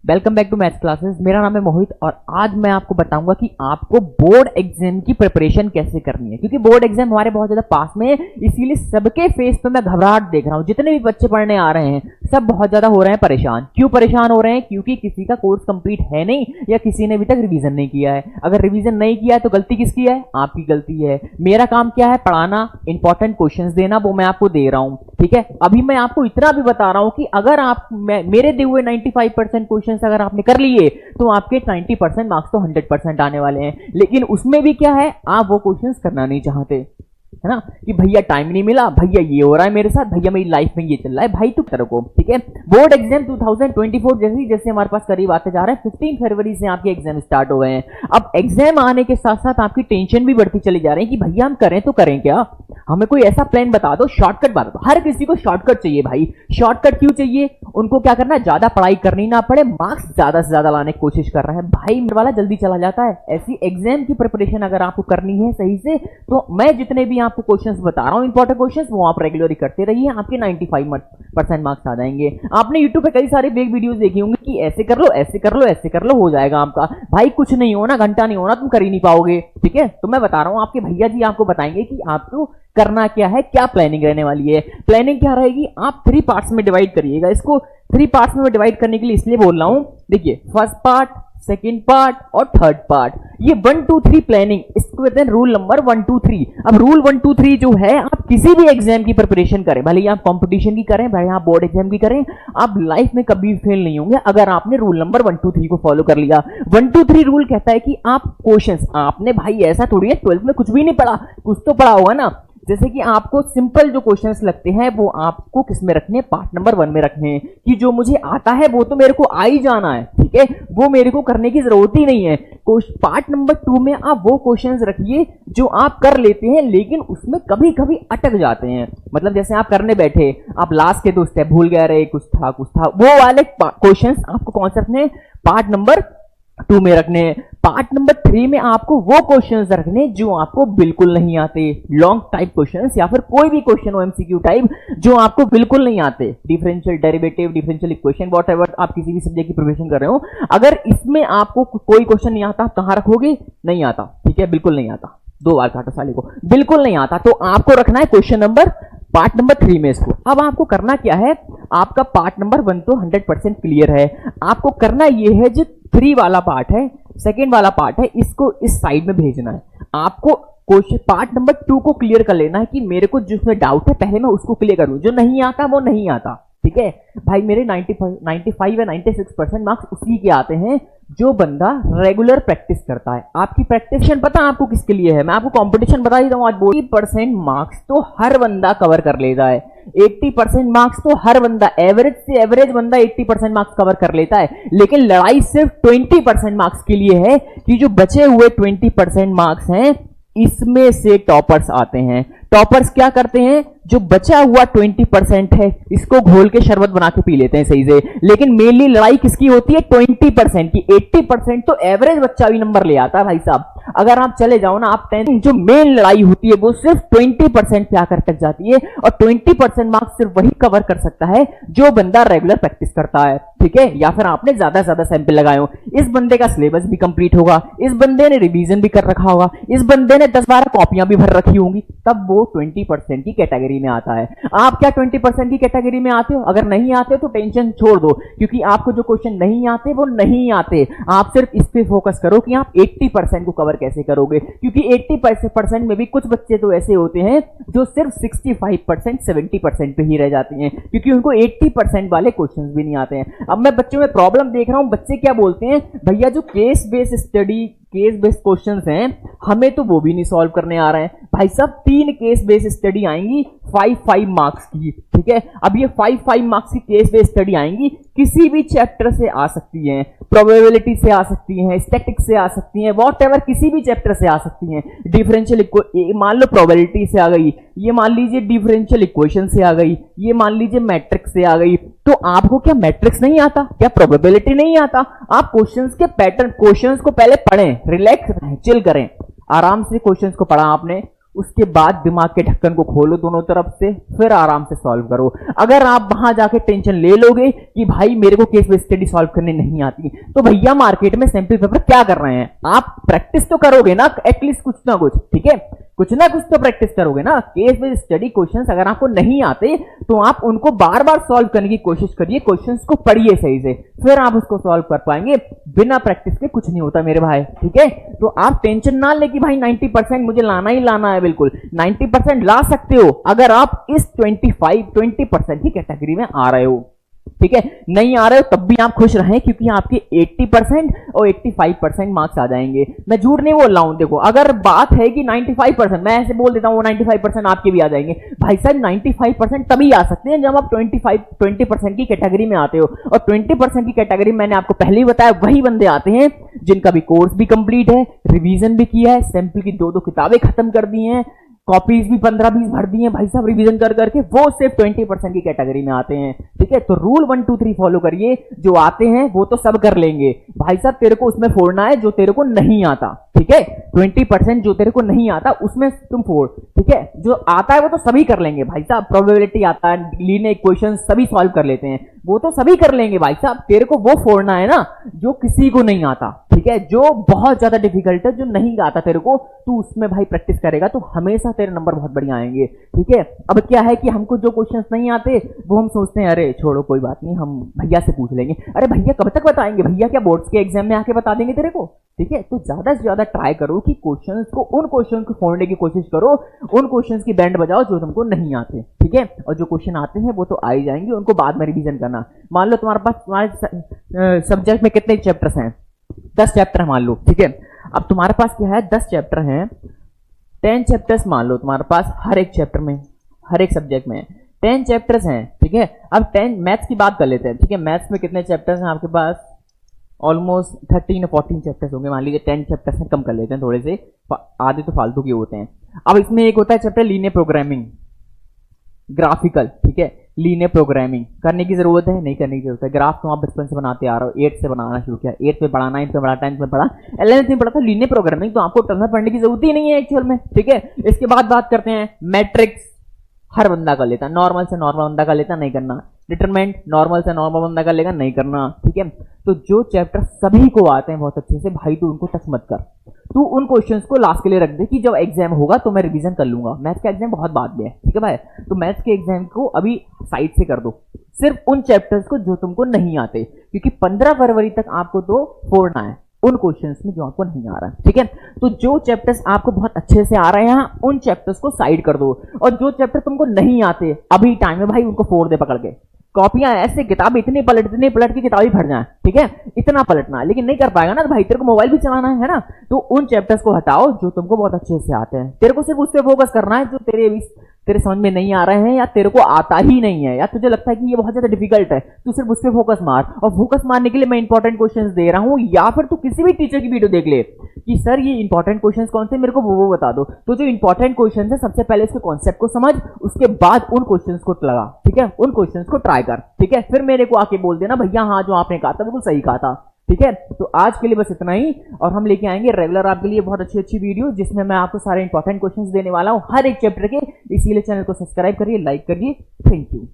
Welcome back to maths classes. मेरा नाम है मोहित और आज मैं आपको बताऊंगा कि आपको बोर्ड एग्जाम की प्रिपरेशन कैसे करनी है, क्योंकि बोर्ड एग्जाम हमारे बहुत ज्यादा पास में है। इसीलिए सबके फेस पे मैं घबराहट देख रहा हूं। जितने भी बच्चे पढ़ने आ रहे हैं सब बहुत ज्यादा हो रहे हैं परेशान। क्यों परेशान हो रहे हैं? क्योंकि किसी का कोर्स कंप्लीट है नहीं या किसी ने अभी तक रिवीजन नहीं किया है। अगर रिवीजन नहीं किया है तो गलती किसकी है? आपकी गलती है। मेरा काम क्या है? पढ़ाना, इंपॉर्टेंट क्वेश्चंस देना, वो मैं आपको दे रहा हूं। ठीक है, अभी मैं आपको इतना भी बता रहा हूं कि अगर आप मेरे दिए हुए 95% क्वेश्चन अगर आपने कर लिए तो आपके 90% मार्क्स तो 100% आने वाले हैं। लेकिन उसमें भी क्या है, आप वो क्वेश्चंस करना नहीं चाहते, है ना, कि भैया टाइम नहीं मिला, भैया ये हो रहा है मेरे साथ, भैया मेरी लाइफ में ये चल रहा है। भाई तू तरह को, ठीक है। बोर्ड एग्जाम 2024 जैसे हमारे पास करीब आते जा रहे हैं। 15 फरवरी से आपके एग्जाम स्टार्ट हो गए हैं। अब एग्जाम आने के साथ साथ आपकी टेंशन भी बढ़ती चली जा रही है कि भैया हम करें तो करें क्या, हमें कोई ऐसा प्लान बता दो, शॉर्टकट बता दो। हर किसी को शॉर्टकट चाहिए भाई। शॉर्टकट क्यों चाहिए? उनको क्या करना है, ज्यादा पढ़ाई करनी ना पड़े, मार्क्स ज्यादा से ज्यादा लाने की कोशिश कर रहे हैं। भाई मेरे वाला जल्दी चला जाता है। ऐसी एग्जाम की प्रिपरेशन अगर आपको करनी है सही से, तो मैं जितने भी आपको क्वेश्चंस बता रहा हूं, इंपॉर्टेंट क्वेश्चंस, वो आप रेगुलरली करते रहिए, आपके 95% मार्क्स आ जाएंगे। आपने यूट्यूब पे कई सारे फेक वीडियोस देखे होंगे कि ऐसे कर लो, ऐसे कर लो, ऐसे कर लो, हो जाएगा आपका। भाई कुछ नहीं होना, घंटा नहीं होना, तुम कर ही नहीं पाओगे। ठीक है, तो मैं बता रहा हूं, आपके भैया जी आपको बताएंगे कि आपको करना क्या है, क्या प्लानिंग रहने वाली है। प्लानिंग क्या रहेगी, आप 3 पार्ट्स में डिवाइड करिएगा इसको। 3 पार्ट्स में डिवाइड करने के लिए इसलिए बोल रहा हूं, देखिए, फर्स्ट पार्ट, सेकेंड पार्ट और थर्ड पार्ट। ये 1 2 3 प्लानिंग, इसको कहते हैं रूल नंबर 1 2 3। अब रूल 1 2 3 जो है, आप किसी भी एग्जाम की प्रिपरेशन करें, भले आप कंपटीशन की करें, भले आप बोर्ड एग्जाम की करें, आप लाइफ में कभी फेल नहीं होंगे अगर आपने रूल नंबर 1 2 3 को फॉलो कर लिया। 1 2 3 रूल कहता है कि आप क्वेश्चंस, आपने भाई ऐसा थोड़ी है 12th में कुछ भी नहीं पढ़ा, कुछ तो पढ़ा होगा ना। जैसे कि आपको सिंपल जो क्वेश्चंस लगते हैं वो आपको किस में रखने हैं, पार्ट नंबर 1 में रखने हैं, कि जो मुझे आता है वो तो मेरे को आ ही जाना है। ठीक है, वो मेरे को करने की जरूरत ही नहीं है। पार्ट नंबर 2 में आप वो क्वेश्चंस रखिए जो आप कर लेते हैं लेकिन उसमें कभी कभी अटक जाते हैं। मतलब जैसे आप करने बैठे, आप लास्ट के 2 स्टेप भूल गए, रहे कुछ था, वो वाले क्वेश्चंस आपको कौन से रखने हैं, पार्ट नंबर 2 में रखने। पार्ट नंबर 3 में आपको वो क्वेश्चंस रखने जो आपको बिल्कुल नहीं आते, लॉन्ग टाइप क्वेश्चंस या फिर कोई भी क्वेश्चन हो एमसीक्यू टाइप जो आपको बिल्कुल नहीं आते, differential derivative, differential equation, whatever आप किसी भी सब्जेक्ट की प्रिपरेशन कर रहे हो, अगर इसमें आपको कोई क्वेश्चन नहीं आता, कहां रखोगे? नहीं आता। ठीक है, बिल्कुल नहीं आता, 2 बार काटा साले को, बिल्कुल नहीं आता, तो आपको रखना है क्वेश्चन नंबर पार्ट नंबर 3 में इसको। अब आपको करना क्या है, आपका पार्ट नंबर 1 तो 100% क्लियर है। आपको करना यह है, जो 3 वाला पार्ट है, सेकेंड वाला पार्ट है, इसको इस साइड में भेजना है। आपको क्वेश्चन पार्ट नंबर 2 को क्लियर कर लेना है कि मेरे को जिसमें डाउट है पहले मैं उसको क्लियर करूं, जो नहीं आता वो नहीं आता। ठीक है भाई, मेरे 95 या 96% मार्क्स उसी के आते हैं जो बंदा रेगुलर प्रैक्टिस करता है। आपकी प्रैक्टिस पता है आपको किसके लिए है? मैं आपको कंपटीशन बता देता हूं। आज 80% मार्क्स तो हर बंदा कवर कर लेता है। 80% मार्क्स तो हर बंदा, एवरेज से एवरेज बंदा 80% मार्क्स कवर कर लेता है। लेकिन लड़ाई सिर्फ 20% मार्क्स के लिए है कि जो बचे हुए 20% मार्क्स हैं, इसमें से टॉपर्स आते हैं। टॉपर्स क्या करते हैं, जो बचा हुआ 20% है इसको घोल के शरबत बना के पी लेते हैं सही से। लेकिन मेनली लड़ाई किसकी होती है? 20% की। 80% तो एवरेज बच्चा भी नंबर ले आता है भाई साहब। अगर आप चले जाओ ना, आप 10, जो मेन लड़ाई होती है वो सिर्फ 20% पे आकर टक जाती है, और 20% मार्क्स सिर्फ वही कवर कर सकता है जो बंदा रेगुलर प्रैक्टिस करता है। ठीक है, या फिर आपने ज्यादा से ज्यादा सैंपल लगाए हो, इस बंदे का सिलेबस भी कंप्लीट होगा, इस बंदे ने रिवीजन भी कर रखा होगा, इस बंदे ने 10-12 कॉपियां भी भर रखी होंगी, तब वो 20% की कैटेगरी में आता है। आप क्या 20% की कैटेगरी में आते हो? अगर नहीं आते हो तो टेंशन छोड़ दो, क्योंकि आपको जो क्वेश्चन नहीं आते वो नहीं आते। आप सिर्फ इस पे फोकस करो कि आप 80% को कवर कैसे करोगे, क्योंकि 80% में भी कुछ बच्चे तो ऐसे होते हैं जो सिर्फ 65% 70% पे ही रह जाते हैं, क्योंकि उनको 80% वाले क्वेश्चंस भी नहीं आते हैं। अब मैं बच्चों में प्रॉब्लम देख रहा हूं, बच्चे क्या बोलते हैं, भैया जो case based study, case based questions हैं, हमें तो वो भी नहीं सॉल्व करने आ रहे हैं। भाई साहब 3 केस बेस्ड स्टडी आएंगी 5 मार्क्स की। ठीक है, अब ये 5 मार्क्स की केस बेस्ड स्टडी आएंगी, किसी भी चैप्टर से आ सकती हैं, प्रोबेबिलिटी से आ सकती हैं, स्टैटिक्स से आ सकती हैं, व्हाटएवर किसी भी चैप्टर से आ सकती हैं। डिफरेंशियल मान लो प्रोबेबिलिटी से आ गई, ये मान लीजिए डिफरेंशियल इक्वेशन से आ गई, ये मान लीजिए मैट्रिक्स से आ गई। तो आपको क्या मैट्रिक्स नहीं आता? क्या प्रोबेबिलिटी नहीं आता? आप क्वेश्चंस के पैटर्न, क्वेश्चंस को पहले पढ़ें, रिलैक्स रहें, चिल करें, आराम से क्वेश्चंस को पढ़ा आपने, उसके बाद दिमाग के ढक्कन को खोलो दोनों तरफ से, फिर आराम से सॉल्व करो। अगर आप वहां जाके टेंशन ले लोगे कि भाई मेरे को केस बेस्ड स्टडी सॉल्व करने नहीं आती, तो भैया मार्केट में सैंपल पेपर क्या कर रहे हैं, आप प्रैक्टिस तो करोगे ना एटलीस्ट कुछ ना कुछ, ठीक है, कुछ ना कुछ तो प्रैक्टिस करोगे ना। केस बेस्ड स्टडी क्वेश्चंस अगर आपको नहीं आते तो आप उनको बार बार सॉल्व करने की कोशिश करिए, क्वेश्चंस को पढ़िए सही से, फिर आप उसको सॉल्व कर पाएंगे। बिना प्रैक्टिस के कुछ नहीं होता मेरे भाई, ठीक है। तो आप टेंशन ना ले कि भाई 90% मुझे लाना ही लाना है, बिल्कुल 90% ला सकते हो अगर आप इस 20% की कैटेगरी में आ रहे हो, ठीक है। नहीं आ रहे हो तब भी आप खुश रहें, क्योंकि आपके 80% और 85% मार्क्स आ जाएंगे। मैं झूठ नहीं बोल रहा हूं, देखो अगर बात है कि 95%, मैं ऐसे बोल देता हूं वो 95% आपके भी आ जाएंगे, भाई साहब 95% तभी आ सकते हैं जब आप 20% की कैटेगरी में आते हो। और 20% की कैटेगरी मैंने आपको पहले ही बताया, वही बंदे आते हैं जिनका भी कोर्स भी कंप्लीट है, रिवीजन भी किया है, सैंपल की 2-2 किताबें खत्म कर दी हैं, कॉपीज भी 15-20 भर दी हैं भाई साहब रिवीजन कर करके, वो सिर्फ 20% की कैटेगरी में आते हैं, ठीक है। तो रूल 1 2 3 फॉलो करिए, जो आते हैं वो तो सब कर लेंगे भाई साहब, तेरे को उसमें फोड़ना है जो तेरे को नहीं आता, ठीक है। 20% जो तेरे को नहीं आता उसमें तुम फोड़, ठीक है। जो आता है वो तो सभी कर लेंगे भाई साहब, प्रोबेबिलिटी आता है, लीनियर इक्वेशन सभी सॉल्व कर लेते हैं, वो तो सभी कर लेंगे भाई साहब। तेरे को वो फोड़ना है ना जो किसी को नहीं आता, ठीक है, जो बहुत ज्यादा डिफिकल्ट है, जो नहीं आता तेरे को, तू उसमें भाई प्रैक्टिस करेगा तो हमेशा तेरे नंबर बहुत बढ़िया आएंगे, ठीक है। अब क्या है कि हमको जो क्वेश्चंस नहीं आते वो हम सोचते हैं अरे छोड़ो कोई बात नहीं, हम भैया से पूछ लेंगे। अरे भैया कब तक बताएंगे, भैया क्या बोर्ड्स के एग्जाम में आके बता देंगे तेरे को, ठीक है। तो ज्यादा से ज्यादा ट्राई करो कि क्वेश्चंस को, उन क्वेश्चन को फोड़ने की कोशिश करो, उन क्वेश्चंस की बैंड बजाओ जो तुमको नहीं आते, ठीक है। और जो क्वेश्चन आते हैं वो तो आ ही जाएंगे, उनको बाद में रिवीजन करना। मान लो तुम्हारे पास, तुम्हारे सब्जेक्ट में कितने चैप्टर्स हैं, 10 चैप्टर मान लो, ठीक है। अब तुम्हारे पास क्या है, 10 चैप्टर हैं, 10 चैप्टर्स मान लो तुम्हारे पास हर एक चैप्टर में, हर एक सब्जेक्ट में 10 चैप्टर्स हैं, ठीक है। अब 10 मैथ्स की बात कर लेते हैं, ठीक है। मैथ्स में कितने चैप्टर्स हैं आपके पास, ऑलमोस्ट 13 या 14 चैप्टर्स होंगे, मान लीजिए 10 चैप्टर्स हैं, कम कर लेते हैं थोड़े से, आधे तो फालतू के होते हैं। अब इसमें एक होता है चैप्टर लीनियर प्रोग्रामिंग, ग्राफिकल, ठीक है। लीनियर प्रोग्रामिंग करने की जरूरत है, नहीं करने की जरूरत है, ग्राफ तो आप बचपन से बनाते आ रहे हो, 8 से बनाना शुरू किया, 8 में पढ़ा, 9 में पढ़ा, 10 में पढ़ा, 11th में पढ़ा था लीनियर प्रोग्रामिंग, तो आपको टर्नर पढ़ने की जरूरत ही नहीं है एक्चुअल में, ठीक है। इसके बाद बात करते हैं मैट्रिक्स, हर बंदा कर लेता, नॉर्मल से नॉर्मल बंदा कर लेता, नहीं करना। डिटरमिनेंट नॉर्मल से नॉर्मल बंदा कर लेगा, नहीं करना, ठीक है। तो जो चैप्टर सभी को आते हैं बहुत अच्छे से भाई, तू उनको टच मत कर, तू उन क्वेश्चंस को लास्ट के लिए रख दे कि जब एग्जाम होगा तो मैं रिवीजन कर लूंगा। मैथ्स का एग्जाम बहुत बाद में है, ठीक है भाई, तो मैथ्स के एग्जाम को अभी साइड से कर दो, सिर्फ उन चैप्टर्स को जो तुमको नहीं आते, क्योंकि 15 फरवरी तक आपको तो फोड़ना है उन क्वेश्चंस में जो आपको नहीं आ रहा है, ठीक है। तो जो चैप्टर्स आपको बहुत अच्छे से आ रहे हैं उन चैप्टर्स को साइड कर दो, और जो चैप्टर तुमको नहीं आते अभी टाइम है भाई, उनको फोड़ दे पकड़ के। कॉपियां ऐसे किताब इतनी पलट की किताबें भर जाए, ठीक है, इतना पलटना, लेकिन नहीं कर पाएगा ना भाई, तेरे को मोबाइल भी चलाना है ना। तो उन चैप्टर्स को हटाओ जो तुमको बहुत अच्छे से आते हैं, तेरे को सिर्फ उस पर फोकस करना है जो तेरे समझ में नहीं आ रहे हैं, या तेरे को आता ही नहीं है, या तुझे लगता है कि ये बहुत ज्यादा डिफिकल्ट है, तू सिर्फ उस पर फोकस मार। और फोकस मारने के लिए मैं इंपॉर्टेंट क्वेश्चंस दे रहा हूं, या फिर तू किसी भी टीचर की वीडियो देख ले कि सर ये इंपॉर्टेंट क्वेश्चंस कौन से, मेरे को वो बता दो। तो जो इंपॉर्टेंट क्वेश्चंस है सबसे पहले उसके कॉन्सेप्ट को समझ, उसके बाद उन क्वेश्चंस को लगा, ठीक है, उन क्वेश्चंस को ट्राई कर, ठीक है। फिर मेरे को आके बोल देना भैया हाँ जो आपने कहा था बिल्कुल सही कहा था, ठीक है। तो आज के लिए बस इतना ही, और हम लेके आएंगे रेगुलर आपके लिए बहुत अच्छी अच्छी वीडियो जिसमें मैं आपको सारे इंपॉर्टेंट क्वेश्चंस देने वाला हूं हर एक चैप्टर के। इसीलिए चैनल को सब्सक्राइब करिए, लाइक करिए, थैंक यू।